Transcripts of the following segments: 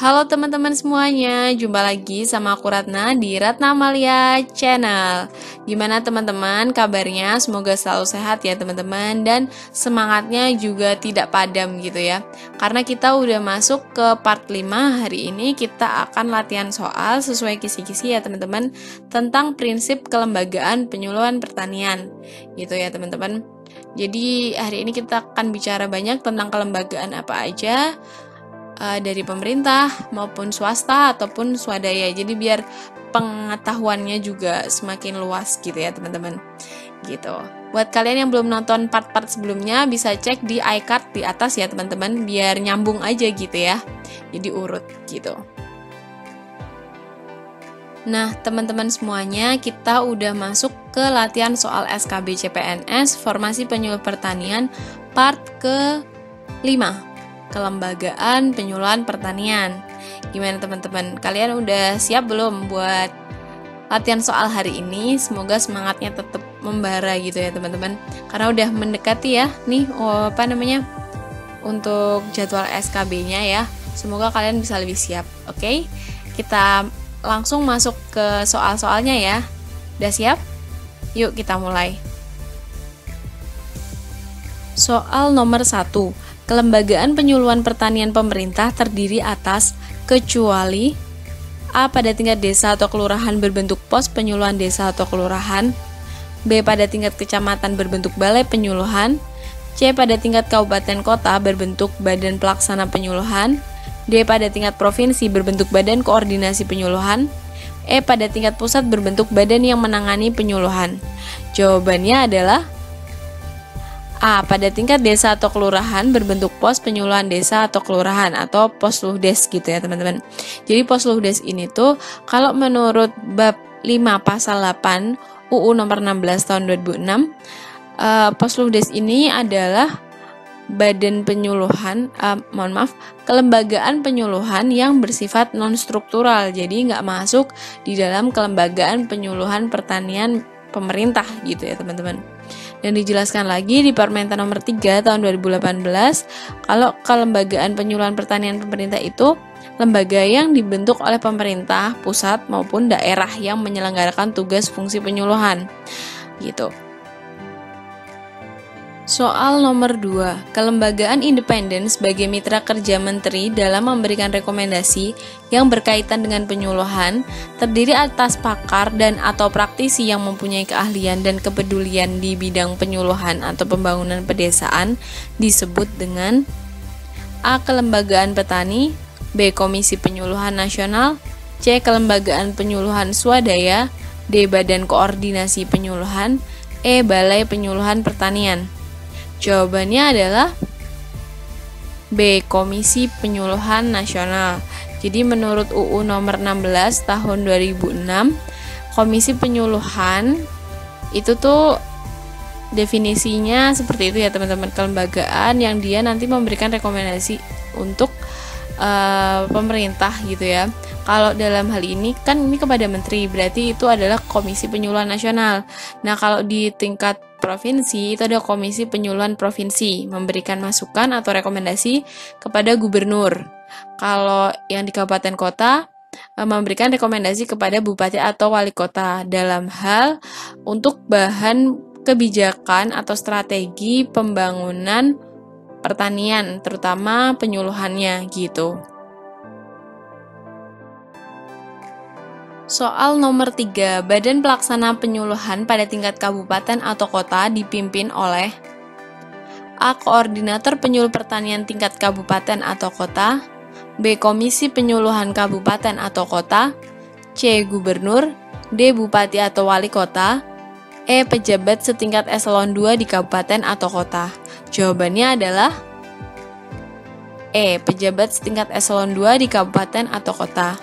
Halo teman-teman semuanya, jumpa lagi sama aku Ratna di Ratna Amalia Channel. Gimana teman-teman kabarnya? Semoga selalu sehat ya teman-teman, dan semangatnya juga tidak padam gitu ya. Karena kita udah masuk ke part 5, hari ini kita akan latihan soal sesuai kisi-kisi ya teman-teman, tentang prinsip kelembagaan penyuluhan pertanian gitu ya teman-teman. Jadi hari ini kita akan bicara banyak tentang kelembagaan apa aja, dari pemerintah maupun swasta ataupun swadaya. Jadi biar pengetahuannya juga semakin luas gitu ya teman-teman. Gitu. Buat kalian yang belum nonton part-part sebelumnya bisa cek di iCard di atas ya teman-teman, biar nyambung aja gitu ya. Jadi urut gitu. Nah, teman-teman semuanya, kita udah masuk ke latihan soal SKB CPNS Formasi Penyuluh Pertanian part ke-5. Kelembagaan penyuluhan pertanian. Gimana teman-teman? Kalian udah siap belum buat latihan soal hari ini? Semoga semangatnya tetap membara gitu ya teman-teman. Karena udah mendekati ya nih untuk jadwal SKB-nya ya. Semoga kalian bisa lebih siap. Oke? Kita langsung masuk ke soal-soalnya ya. Udah siap? Yuk kita mulai. Soal nomor 1. Kelembagaan penyuluhan pertanian pemerintah terdiri atas kecuali A. Pada tingkat desa atau kelurahan berbentuk pos penyuluhan desa atau kelurahan, B. Pada tingkat kecamatan berbentuk balai penyuluhan, C. Pada tingkat kabupaten kota berbentuk badan pelaksana penyuluhan, D. Pada tingkat provinsi berbentuk badan koordinasi penyuluhan, E. Pada tingkat pusat berbentuk badan yang menangani penyuluhan. Jawabannya adalah A. Pada tingkat desa atau kelurahan berbentuk pos penyuluhan desa atau kelurahan atau posluhdes gitu ya teman-teman. Jadi posluhdes ini tuh kalau menurut bab 5 pasal 8 UU nomor 16 tahun 2006, posluhdes ini adalah badan penyuluhan, kelembagaan penyuluhan yang bersifat non-struktural. Jadi nggak masuk di dalam kelembagaan penyuluhan pertanian pemerintah gitu ya teman-teman. Dan dijelaskan lagi di Permentan nomor 3 tahun 2018 kalau kelembagaan penyuluhan pertanian pemerintah itu lembaga yang dibentuk oleh pemerintah pusat maupun daerah yang menyelenggarakan tugas fungsi penyuluhan gitu. Soal nomor 2. Kelembagaan independen sebagai mitra kerja menteri dalam memberikan rekomendasi yang berkaitan dengan penyuluhan terdiri atas pakar dan atau praktisi yang mempunyai keahlian dan kepedulian di bidang penyuluhan atau pembangunan pedesaan disebut dengan A. Kelembagaan petani, B. Komisi Penyuluhan Nasional, C. Kelembagaan penyuluhan swadaya, D. Badan Koordinasi Penyuluhan, E. Balai Penyuluhan Pertanian. Jawabannya adalah B. Komisi Penyuluhan Nasional. Jadi menurut UU nomor 16 tahun 2006, Komisi Penyuluhan itu tuh definisinya seperti itu ya teman-teman, kelembagaan yang dia nanti memberikan rekomendasi untuk pemerintah gitu ya. Kalau dalam hal ini kan ini kepada menteri, berarti itu adalah Komisi Penyuluhan Nasional. Nah, kalau di tingkat provinsi itu ada Komisi Penyuluhan Provinsi, memberikan masukan atau rekomendasi kepada gubernur. Kalau yang di kabupaten kota memberikan rekomendasi kepada bupati atau wali kota dalam hal untuk bahan kebijakan atau strategi pembangunan pertanian, terutama penyuluhannya gitu. Soal nomor 3, Badan Pelaksana Penyuluhan pada tingkat kabupaten atau kota dipimpin oleh A. Koordinator Penyuluh Pertanian tingkat kabupaten atau kota, B. Komisi Penyuluhan Kabupaten atau kota, C. Gubernur, D. Bupati atau wali kota, E. Pejabat setingkat eselon 2 di kabupaten atau kota. Jawabannya adalah E. Pejabat setingkat eselon 2 di kabupaten atau kota.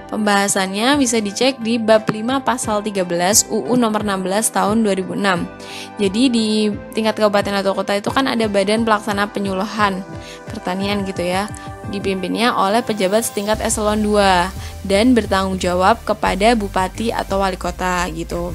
Pembahasannya bisa dicek di bab 5 pasal 13 UU nomor 16 tahun 2006. Jadi di tingkat kabupaten atau kota itu kan ada badan pelaksana penyuluhan pertanian gitu ya. Dipimpinnya oleh pejabat setingkat eselon 2 dan bertanggung jawab kepada bupati atau wali kota gitu.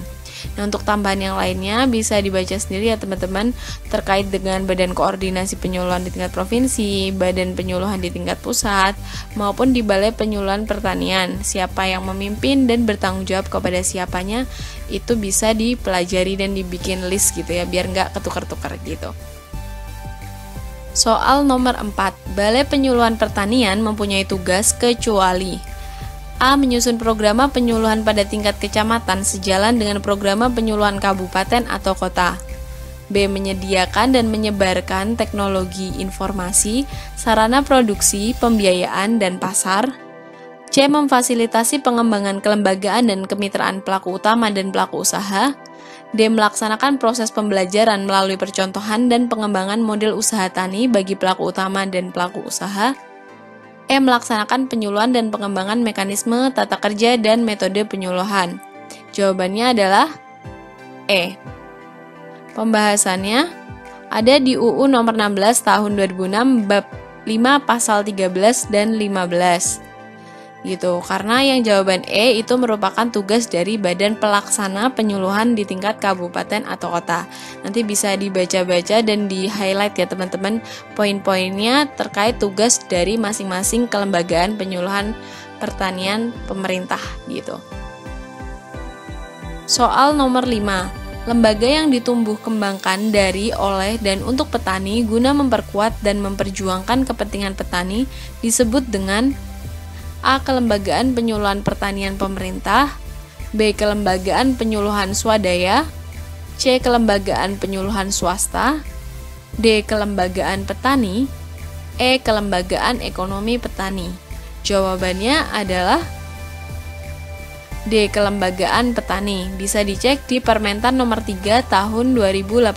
Nah, untuk tambahan yang lainnya bisa dibaca sendiri ya teman-teman, terkait dengan Badan Koordinasi Penyuluhan di tingkat provinsi, Badan Penyuluhan di tingkat pusat, maupun di Balai Penyuluhan Pertanian. Siapa yang memimpin dan bertanggung jawab kepada siapanya itu bisa dipelajari dan dibikin list gitu ya, biar nggak ketukar-tukar gitu. Soal nomor 4, Balai Penyuluhan Pertanian mempunyai tugas kecuali A. Menyusun program penyuluhan pada tingkat kecamatan sejalan dengan program penyuluhan kabupaten atau kota. B. Menyediakan dan menyebarkan teknologi informasi, sarana produksi, pembiayaan, dan pasar. C. Memfasilitasi pengembangan kelembagaan dan kemitraan pelaku utama dan pelaku usaha. D. Melaksanakan proses pembelajaran melalui percontohan dan pengembangan model usaha tani bagi pelaku utama dan pelaku usaha. E. Melaksanakan penyuluhan dan pengembangan mekanisme, tata kerja, dan metode penyuluhan. Jawabannya adalah E. Pembahasannya ada di UU nomor 16 tahun 2006 bab 5 pasal 13 dan 15. Gitu. Karena yang jawaban E itu merupakan tugas dari Badan Pelaksana Penyuluhan di tingkat kabupaten atau kota. Nanti bisa dibaca-baca dan di-highlight ya teman-teman poin-poinnya terkait tugas dari masing-masing kelembagaan penyuluhan pertanian pemerintah gitu. Soal nomor 5. Lembaga yang ditumbuh kembangkan dari, oleh, dan untuk petani guna memperkuat dan memperjuangkan kepentingan petani disebut dengan A. Kelembagaan Penyuluhan Pertanian Pemerintah. B. Kelembagaan Penyuluhan Swadaya. C. Kelembagaan Penyuluhan Swasta. D. Kelembagaan Petani. E. Kelembagaan Ekonomi Petani. Jawabannya adalah D. Kelembagaan Petani. Bisa dicek di Permentan nomor 3 tahun 2018.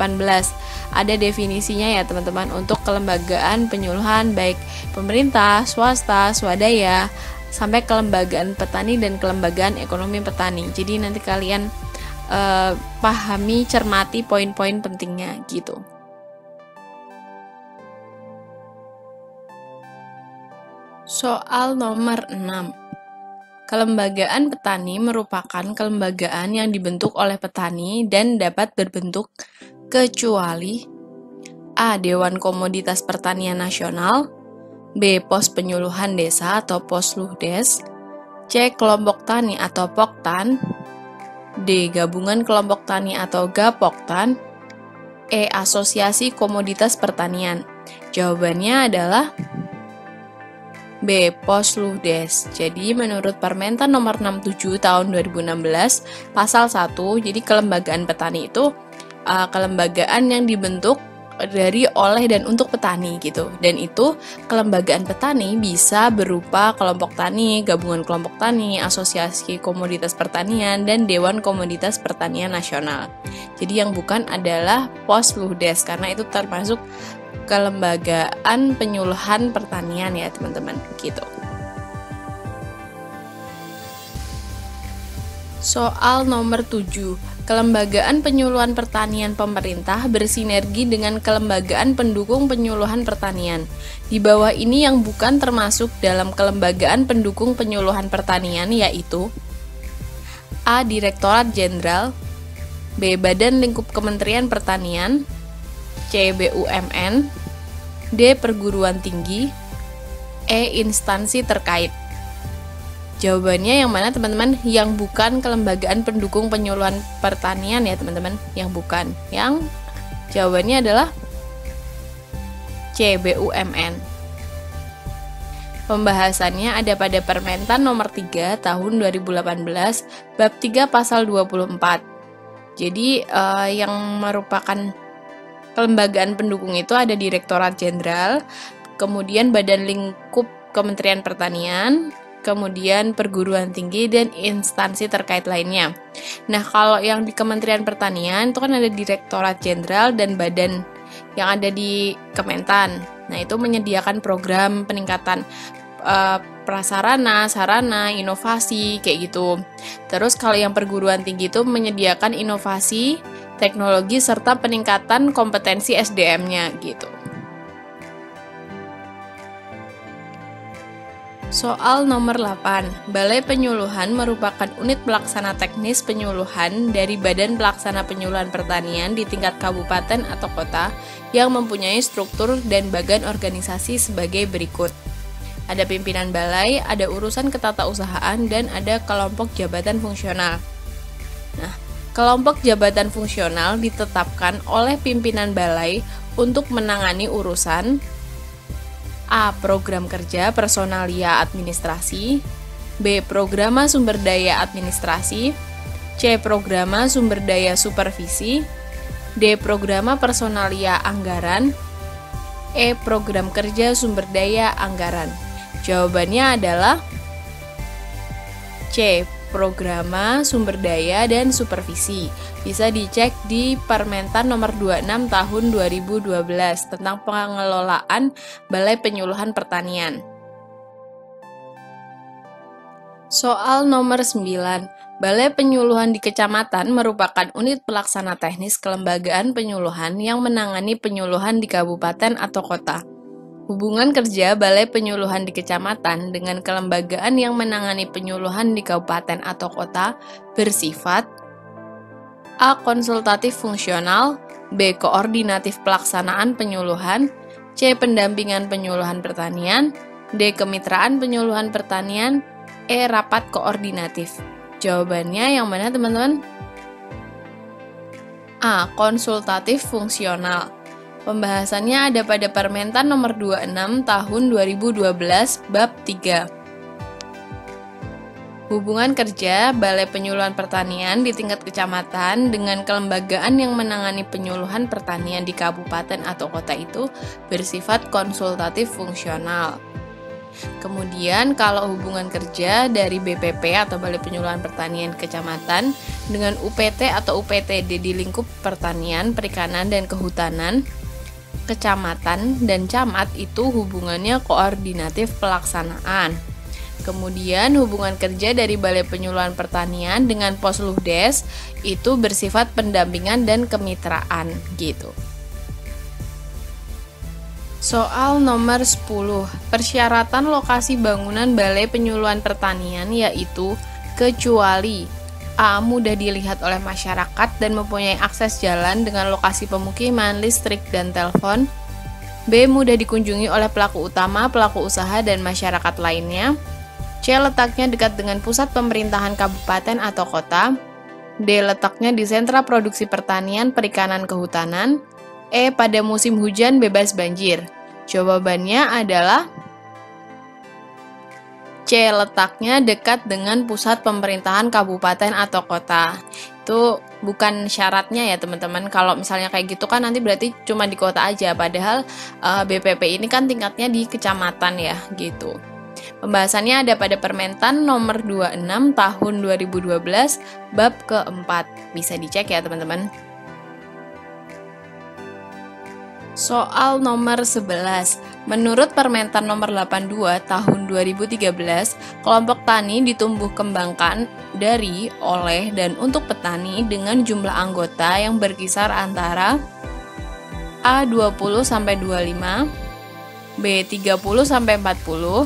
Ada definisinya ya teman-teman untuk kelembagaan penyuluhan baik pemerintah, swasta, swadaya, sampai kelembagaan petani dan kelembagaan ekonomi petani. Jadi nanti kalian pahami, cermati poin-poin pentingnya gitu. Soal nomor 6. Kelembagaan petani merupakan kelembagaan yang dibentuk oleh petani dan dapat berbentuk kecuali A. Dewan Komoditas Pertanian Nasional. B. Pos Penyuluhan Desa atau Posluhdes. C. Kelompok Tani atau Poktan. D. Gabungan Kelompok Tani atau Gapoktan. E. Asosiasi Komoditas Pertanian. Jawabannya adalah B. Posluhdes. Jadi menurut Permentan nomor 67 tahun 2016 pasal 1, jadi kelembagaan petani itu kelembagaan yang dibentuk dari, oleh, dan untuk petani gitu. Dan itu kelembagaan petani bisa berupa kelompok tani, gabungan kelompok tani, asosiasi komoditas pertanian, dan Dewan Komoditas Pertanian Nasional. Jadi yang bukan adalah Posluhdes karena itu termasuk kelembagaan penyuluhan pertanian ya teman-teman gitu. Soal nomor 7. Kelembagaan penyuluhan pertanian pemerintah bersinergi dengan kelembagaan pendukung penyuluhan pertanian. Di bawah ini yang bukan termasuk dalam kelembagaan pendukung penyuluhan pertanian yaitu A. Direktorat Jenderal. B. Badan Lingkup Kementerian Pertanian. C. BUMN. D. Perguruan tinggi. E. Instansi terkait. Jawabannya yang mana teman-teman? Yang bukan kelembagaan pendukung penyuluhan pertanian ya teman-teman. Yang bukan. Yang jawabannya adalah C. BUMN. Pembahasannya ada pada Permentan nomor 3 tahun 2018 bab 3 pasal 24. Jadi yang merupakan kelembagaan pendukung itu ada Direktorat Jenderal, kemudian Badan Lingkup Kementerian Pertanian, kemudian perguruan tinggi dan instansi terkait lainnya. Nah, kalau yang di Kementerian Pertanian itu kan ada Direktorat Jenderal dan badan yang ada di Kementan. Nah, itu menyediakan program peningkatan prasarana, sarana, inovasi kayak gitu. Terus kalau yang perguruan tinggi itu menyediakan inovasi, teknologi serta peningkatan kompetensi SDM-nya gitu. Soal nomor 8. Balai Penyuluhan merupakan unit pelaksana teknis penyuluhan dari Badan Pelaksana Penyuluhan Pertanian di tingkat kabupaten atau kota yang mempunyai struktur dan bagan organisasi sebagai berikut. Ada pimpinan balai, ada urusan ketatausahaan, dan ada kelompok jabatan fungsional. Nah, kelompok jabatan fungsional ditetapkan oleh pimpinan balai untuk menangani urusan A. Program kerja personalia administrasi, B. Programa sumber daya administrasi, C. Programa sumber daya supervisi, D. Programa personalia anggaran, E. Program kerja sumber daya anggaran. Jawabannya adalah C. Programa sumber daya dan supervisi. Bisa dicek di Permentan nomor 26 tahun 2012 tentang pengelolaan Balai Penyuluhan Pertanian. Soal nomor 9. Balai Penyuluhan di Kecamatan merupakan unit pelaksana teknis kelembagaan penyuluhan yang menangani penyuluhan di kabupaten atau kota. Hubungan kerja Balai Penyuluhan di Kecamatan dengan kelembagaan yang menangani penyuluhan di kabupaten atau kota bersifat A. Konsultatif fungsional, B. Koordinatif pelaksanaan penyuluhan, C. Pendampingan penyuluhan pertanian, D. Kemitraan penyuluhan pertanian, E. Rapat koordinatif. Jawabannya yang mana teman-teman? A. Konsultatif fungsional. Pembahasannya ada pada Permentan nomor 26 tahun 2012 bab 3. Hubungan kerja Balai Penyuluhan Pertanian di tingkat kecamatan dengan kelembagaan yang menangani penyuluhan pertanian di kabupaten atau kota itu bersifat konsultatif fungsional. Kemudian kalau hubungan kerja dari BPP atau Balai Penyuluhan Pertanian Kecamatan dengan UPT atau UPTD di lingkup pertanian, perikanan, dan kehutanan kecamatan dan camat itu hubungannya koordinatif pelaksanaan. Kemudian hubungan kerja dari Balai Penyuluhan Pertanian dengan Posludes itu bersifat pendampingan dan kemitraan gitu. Soal nomor 10. Persyaratan lokasi bangunan Balai Penyuluhan Pertanian yaitu kecuali A. Mudah dilihat oleh masyarakat dan mempunyai akses jalan dengan lokasi pemukiman, listrik, dan telepon. B. Mudah dikunjungi oleh pelaku utama, pelaku usaha, dan masyarakat lainnya. C. Letaknya dekat dengan pusat pemerintahan kabupaten atau kota. D. Letaknya di sentra produksi pertanian, perikanan, kehutanan. E. Pada musim hujan bebas banjir. Jawabannya adalah C. Letaknya dekat dengan pusat pemerintahan kabupaten atau kota. Itu bukan syaratnya ya teman-teman. Kalau misalnya kayak gitu kan nanti berarti cuma di kota aja. Padahal BPP ini kan tingkatnya di kecamatan ya gitu. Pembahasannya ada pada Permentan nomor 26 tahun 2012 bab keempat. Bisa dicek ya teman-teman. Soal nomor 11. Menurut Permentan nomor 82 tahun 2013, kelompok tani ditumbuh kembangkan dari, oleh, dan untuk petani dengan jumlah anggota yang berkisar antara A. 20-25, B. 30-40,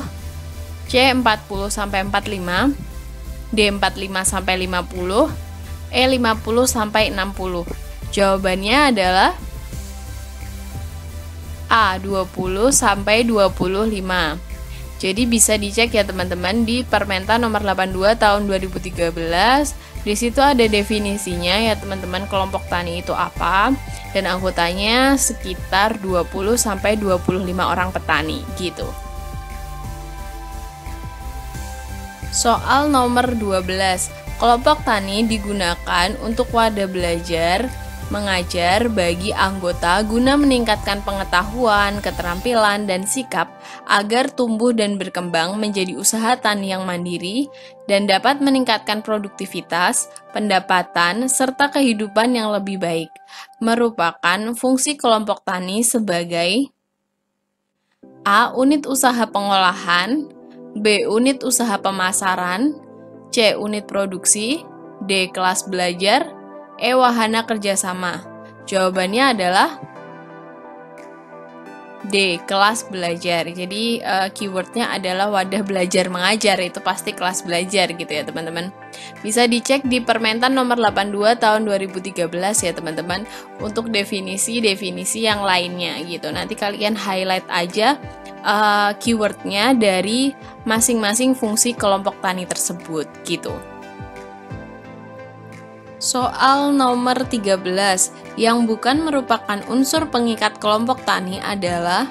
C. 40-45, D. 45-50, E. 50-60. Jawabannya adalah A. 20-25. Jadi bisa dicek ya teman-teman di Permentan nomor 82 tahun 2013. Di situ ada definisinya ya teman-teman, kelompok tani itu apa dan anggotanya sekitar 20-25 orang petani gitu. Soal nomor 12. Kelompok tani digunakan untuk wadah belajar mengajar bagi anggota guna meningkatkan pengetahuan, keterampilan, dan sikap agar tumbuh dan berkembang menjadi usaha tani yang mandiri dan dapat meningkatkan produktivitas, pendapatan, serta kehidupan yang lebih baik. Merupakan fungsi kelompok tani sebagai A. Unit usaha pengolahan, B. Unit usaha pemasaran, C. Unit produksi, D. Kelas belajar, E. Wahana kerjasama. Jawabannya adalah D. Kelas belajar. Jadi keywordnya adalah wadah belajar mengajar, itu pasti kelas belajar gitu ya teman-teman. Bisa dicek di Permentan nomor 82 tahun 2013 ya teman-teman, untuk definisi-definisi yang lainnya gitu. Nanti kalian highlight aja keywordnya dari masing-masing fungsi kelompok tani tersebut gitu. Soal nomor 13, yang bukan merupakan unsur pengikat kelompok tani adalah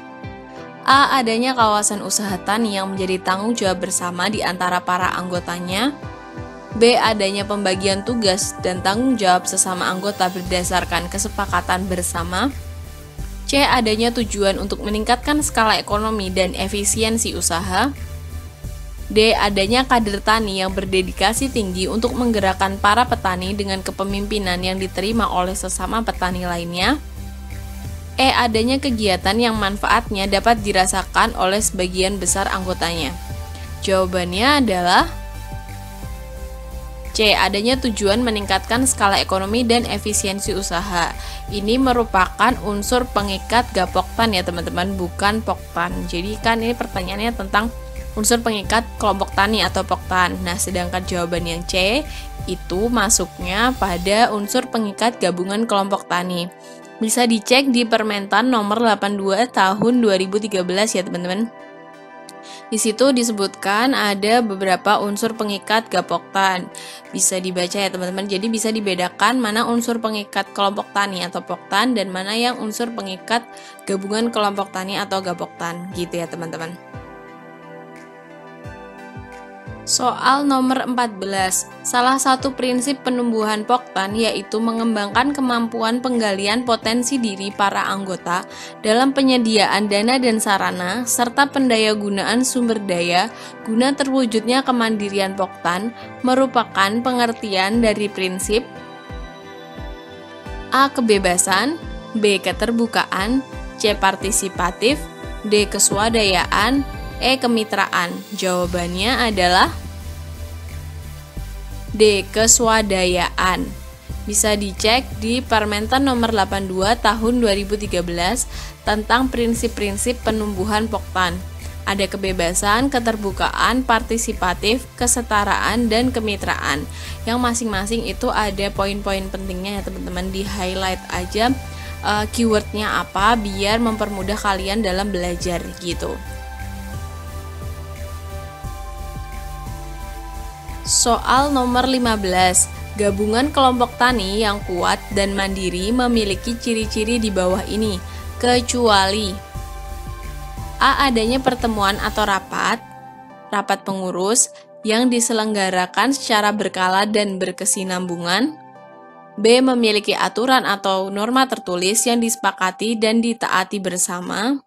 A. Adanya kawasan usaha tani yang menjadi tanggung jawab bersama di antara para anggotanya. B. Adanya pembagian tugas dan tanggung jawab sesama anggota berdasarkan kesepakatan bersama. C. Adanya tujuan untuk meningkatkan skala ekonomi dan efisiensi usaha. D. Adanya kader tani yang berdedikasi tinggi untuk menggerakkan para petani dengan kepemimpinan yang diterima oleh sesama petani lainnya. E. Adanya kegiatan yang manfaatnya dapat dirasakan oleh sebagian besar anggotanya. Jawabannya adalah C. Adanya tujuan meningkatkan skala ekonomi dan efisiensi usaha. Ini merupakan unsur pengikat gapoktan ya teman-teman, bukan poktan. Jadi kan ini pertanyaannya tentang unsur pengikat kelompok tani atau poktan. Nah, sedangkan jawaban yang C itu masuknya pada unsur pengikat gabungan kelompok tani. Bisa dicek di Permentan nomor 82 tahun 2013 ya teman-teman. Di situ disebutkan ada beberapa unsur pengikat gapoktan. Bisa dibaca ya teman-teman. Jadi bisa dibedakan mana unsur pengikat kelompok tani atau poktan dan mana yang unsur pengikat gabungan kelompok tani atau gapoktan gitu ya teman-teman. Soal nomor 14, salah satu prinsip penumbuhan poktan yaitu mengembangkan kemampuan penggalian potensi diri para anggota dalam penyediaan dana dan sarana, serta pendayagunaan sumber daya guna terwujudnya kemandirian poktan, merupakan pengertian dari prinsip A. Kebebasan, B. Keterbukaan, C. Partisipatif, D. Keswadayaan, E. Kemitraan. Jawabannya adalah D. Keswadayaan. Bisa dicek di Permentan nomor 82 tahun 2013 tentang prinsip-prinsip penumbuhan poktan. Ada kebebasan, keterbukaan, partisipatif, kesetaraan, dan kemitraan. Yang masing-masing itu ada poin-poin pentingnya ya teman-teman, di highlight aja keywordnya apa biar mempermudah kalian dalam belajar gitu. Soal nomor 15, gabungan kelompok tani yang kuat dan mandiri memiliki ciri-ciri di bawah ini, kecuali A. Adanya pertemuan atau rapat pengurus yang diselenggarakan secara berkala dan berkesinambungan. B. Memiliki aturan atau norma tertulis yang disepakati dan ditaati bersama.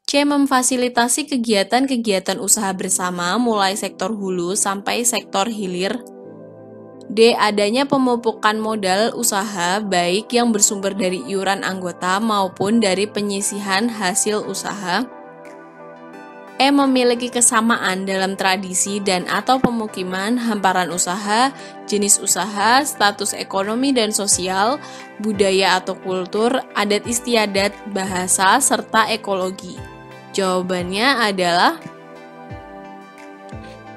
C. Memfasilitasi kegiatan-kegiatan usaha bersama mulai sektor hulu sampai sektor hilir. D. Adanya pemupukan modal usaha baik yang bersumber dari iuran anggota maupun dari penyisihan hasil usaha. E. Memiliki kesamaan dalam tradisi dan atau pemukiman, hamparan usaha, jenis usaha, status ekonomi dan sosial, budaya atau kultur, adat istiadat, bahasa, serta ekologi. Jawabannya adalah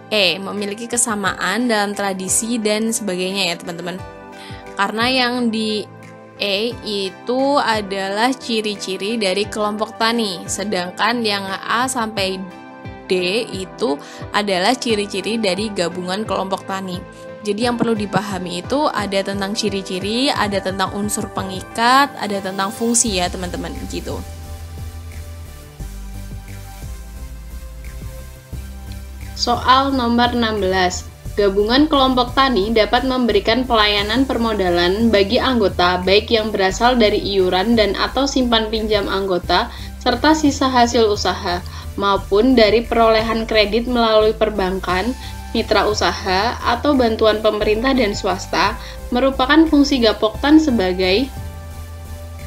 E. Memiliki kesamaan dalam tradisi dan sebagainya ya teman-teman. Karena yang di E itu adalah ciri-ciri dari kelompok tani, sedangkan yang A sampai D itu adalah ciri-ciri dari gabungan kelompok tani. Jadi yang perlu dipahami itu ada tentang ciri-ciri, ada tentang unsur pengikat, ada tentang fungsi ya teman-teman gitu. Soal nomor 16. Gabungan kelompok tani dapat memberikan pelayanan permodalan bagi anggota baik yang berasal dari iuran dan atau simpan pinjam anggota serta sisa hasil usaha maupun dari perolehan kredit melalui perbankan, mitra usaha, atau bantuan pemerintah dan swasta, merupakan fungsi Gapoktan sebagai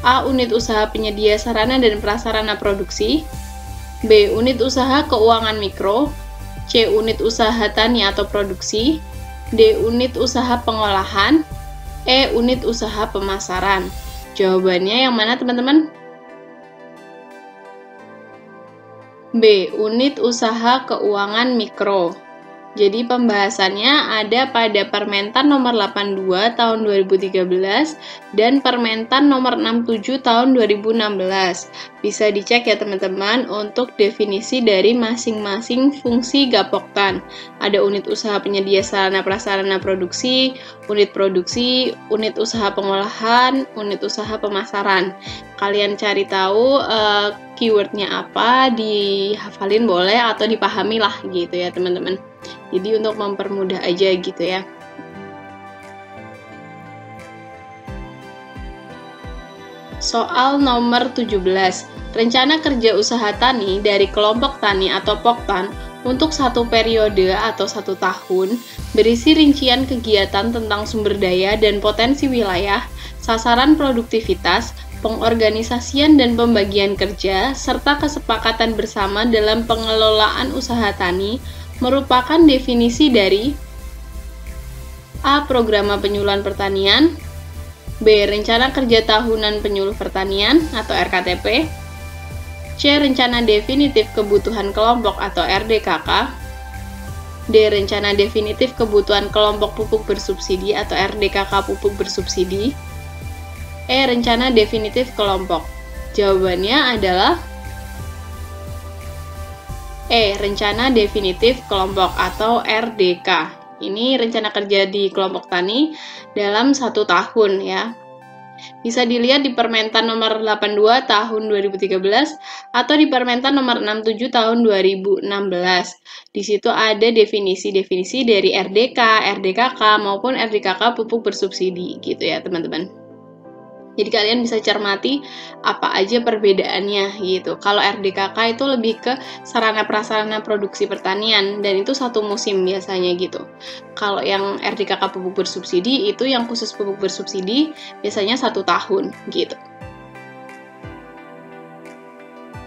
A. Unit usaha penyedia sarana dan prasarana produksi, B. Unit usaha keuangan mikro, C. Unit usaha tani atau produksi, D. Unit usaha pengolahan, E. Unit usaha pemasaran. Jawabannya yang mana teman-teman? B. Unit usaha keuangan mikro. Jadi pembahasannya ada pada Permentan nomor 82 tahun 2013 dan Permentan nomor 67 tahun 2016. Bisa dicek ya teman-teman untuk definisi dari masing-masing fungsi Gapoktan. Ada unit usaha penyedia sarana prasarana produksi, unit usaha pengolahan, unit usaha pemasaran. Kalian cari tahu keywordnya apa, dihafalin boleh atau dipahami lah gitu ya teman-teman. Jadi untuk mempermudah aja gitu ya. Soal nomor 17. Rencana kerja usaha tani dari kelompok tani atau Poktan untuk satu periode atau 1 tahun berisi rincian kegiatan tentang sumber daya dan potensi wilayah, sasaran produktivitas, pengorganisasian dan pembagian kerja, serta kesepakatan bersama dalam pengelolaan usaha tani merupakan definisi dari A. Program Penyuluhan Pertanian, B. Rencana Kerja Tahunan Penyuluh Pertanian atau RKTP, C. Rencana Definitif Kebutuhan Kelompok atau RDKK, D. Rencana Definitif Kebutuhan Kelompok Pupuk Bersubsidi atau RDKK Pupuk Bersubsidi, E. Rencana Definitif Kelompok. Jawabannya adalah E. Rencana Definitif Kelompok atau RDK. Ini rencana kerja di kelompok tani dalam 1 tahun ya. Bisa dilihat di Permentan nomor 82 tahun 2013 atau di Permentan nomor 67 tahun 2016. Di situ ada definisi-definisi dari RDK, RDKK maupun RDKK pupuk bersubsidi gitu ya teman-teman. Jadi kalian bisa cermati apa aja perbedaannya gitu. Kalau RDKK itu lebih ke sarana prasarana produksi pertanian dan itu 1 musim biasanya gitu. Kalau yang RDKK pupuk bersubsidi itu yang khusus pupuk bersubsidi biasanya 1 tahun gitu.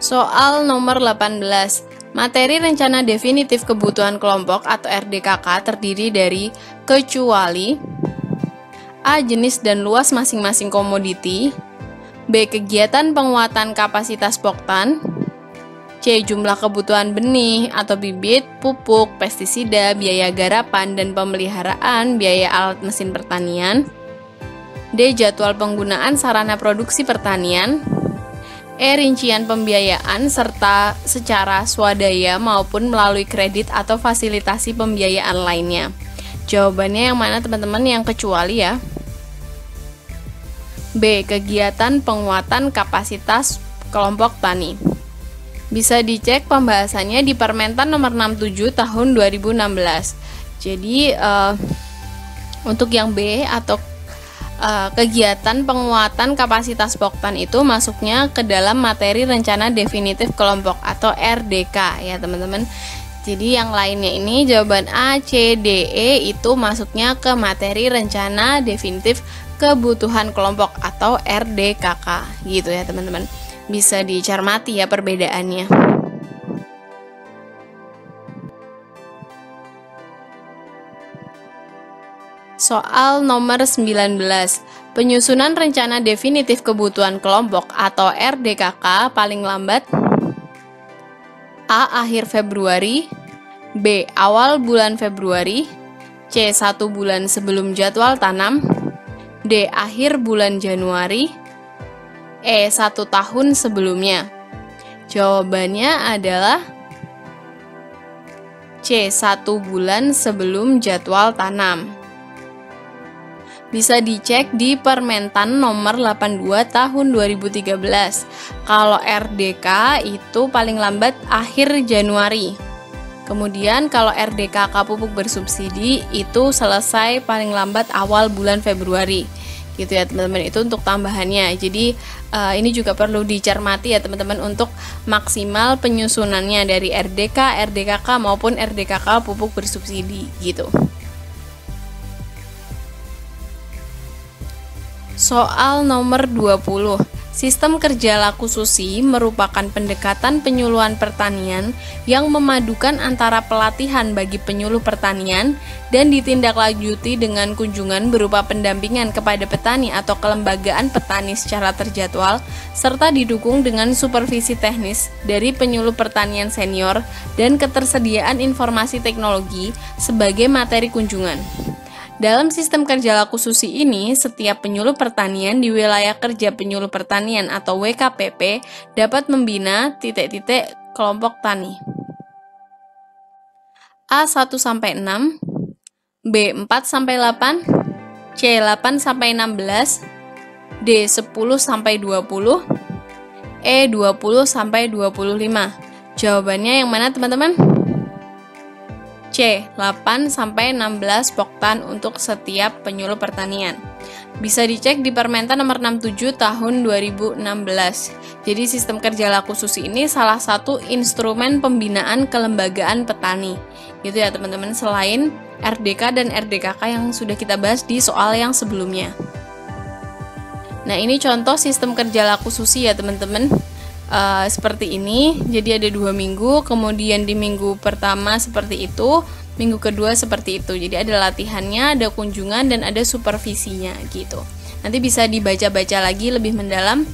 Soal nomor 18. Materi rencana definitif kebutuhan kelompok atau RDKK terdiri dari kecuali A. Jenis dan luas masing-masing komoditi, B. Kegiatan penguatan kapasitas Poktan, C. Jumlah kebutuhan benih atau bibit, pupuk, pestisida, biaya garapan dan pemeliharaan, biaya alat mesin pertanian, D. Jadwal penggunaan sarana produksi pertanian, E. Rincian pembiayaan serta secara swadaya maupun melalui kredit atau fasilitasi pembiayaan lainnya. Jawabannya yang mana teman-teman? Yang kecuali ya. B. Kegiatan penguatan kapasitas kelompok tani. Bisa dicek pembahasannya di Permentan nomor 67 tahun 2016. Jadi untuk yang B atau kegiatan penguatan kapasitas Poktan itu masuknya ke dalam materi rencana definitif kelompok atau RDK ya teman-teman. Jadi yang lainnya ini jawaban A, C, D, E itu masuknya ke materi rencana definitif kebutuhan kelompok atau RDKK gitu ya teman-teman. Bisa dicermati ya perbedaannya. Soal nomor 19. Penyusunan rencana definitif kebutuhan kelompok atau RDKK paling lambat A. Akhir Februari, B. Awal bulan Februari, C. 1 bulan sebelum jadwal tanam, D. Akhir bulan Januari, E. 1 tahun sebelumnya. Jawabannya adalah C. 1 bulan sebelum jadwal tanam. Bisa dicek di Permentan nomor 82 tahun 2013. Kalau RDK itu paling lambat akhir Januari. Kemudian kalau RDKK pupuk bersubsidi itu selesai paling lambat awal bulan Februari. Gitu ya teman-teman, itu untuk tambahannya. Jadi ini juga perlu dicermati ya teman-teman untuk maksimal penyusunannya dari RDK, RDKK maupun RDKK pupuk bersubsidi gitu. Soal nomor 20. Sistem kerja laku susi merupakan pendekatan penyuluhan pertanian yang memadukan antara pelatihan bagi penyuluh pertanian dan ditindaklanjuti dengan kunjungan berupa pendampingan kepada petani atau kelembagaan petani secara terjadwal, serta didukung dengan supervisi teknis dari penyuluh pertanian senior dan ketersediaan informasi teknologi sebagai materi kunjungan. Dalam sistem kerja laku susi ini, setiap penyuluh pertanian di wilayah kerja penyuluh pertanian atau WKPP dapat membina kelompok tani. A1-6, B4-8, C8-16, D10-20, E20-25. Jawabannya yang mana teman-teman? C. 8-16 poktan untuk setiap penyuluh pertanian. Bisa dicek di Permentan nomor 67 tahun 2016. Jadi sistem kerja laku susi ini salah satu instrumen pembinaan kelembagaan petani. Gitu ya teman-teman, selain RDK dan RDKK yang sudah kita bahas di soal yang sebelumnya. Nah, ini contoh sistem kerja laku susi ya teman-teman. Seperti ini, jadi ada 2 minggu, kemudian di minggu pertama seperti itu, minggu kedua seperti itu. Jadi ada latihannya, ada kunjungan, dan ada supervisinya gitu. Nanti bisa dibaca-baca lagi lebih mendalam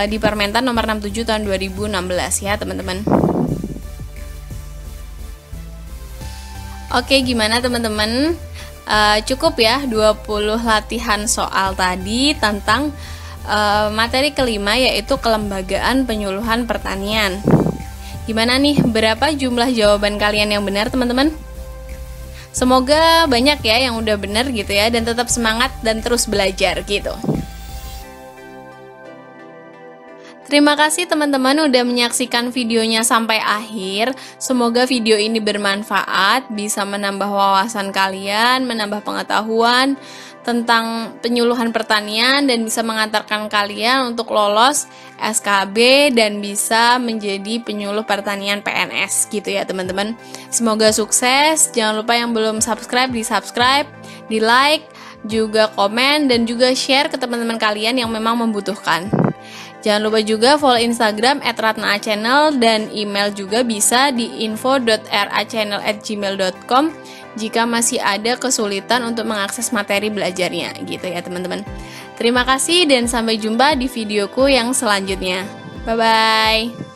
di Permentan nomor 67 tahun 2016 ya teman-teman. Oke, gimana teman-teman? Cukup ya 20 latihan soal tadi tentang materi kelima, yaitu kelembagaan penyuluhan pertanian. Gimana nih, berapa jumlah jawaban kalian yang benar teman-teman? Semoga banyak ya yang udah benar gitu ya, dan tetap semangat dan terus belajar gitu. Terima kasih teman-teman udah menyaksikan videonya sampai akhir. Semoga video ini bermanfaat, bisa menambah wawasan kalian, menambah pengetahuan tentang penyuluhan pertanian, dan bisa mengantarkan kalian untuk lolos SKB dan bisa menjadi penyuluh pertanian PNS gitu ya teman-teman. Semoga sukses. Jangan lupa yang belum subscribe di subscribe, di like, juga komen, dan juga share ke teman-teman kalian yang memang membutuhkan. Jangan lupa juga follow Instagram @ratnachannel, dan email juga bisa di info.rachannel@gmail.com jika masih ada kesulitan untuk mengakses materi belajarnya gitu ya teman-teman. Terima kasih dan sampai jumpa di videoku yang selanjutnya. Bye bye.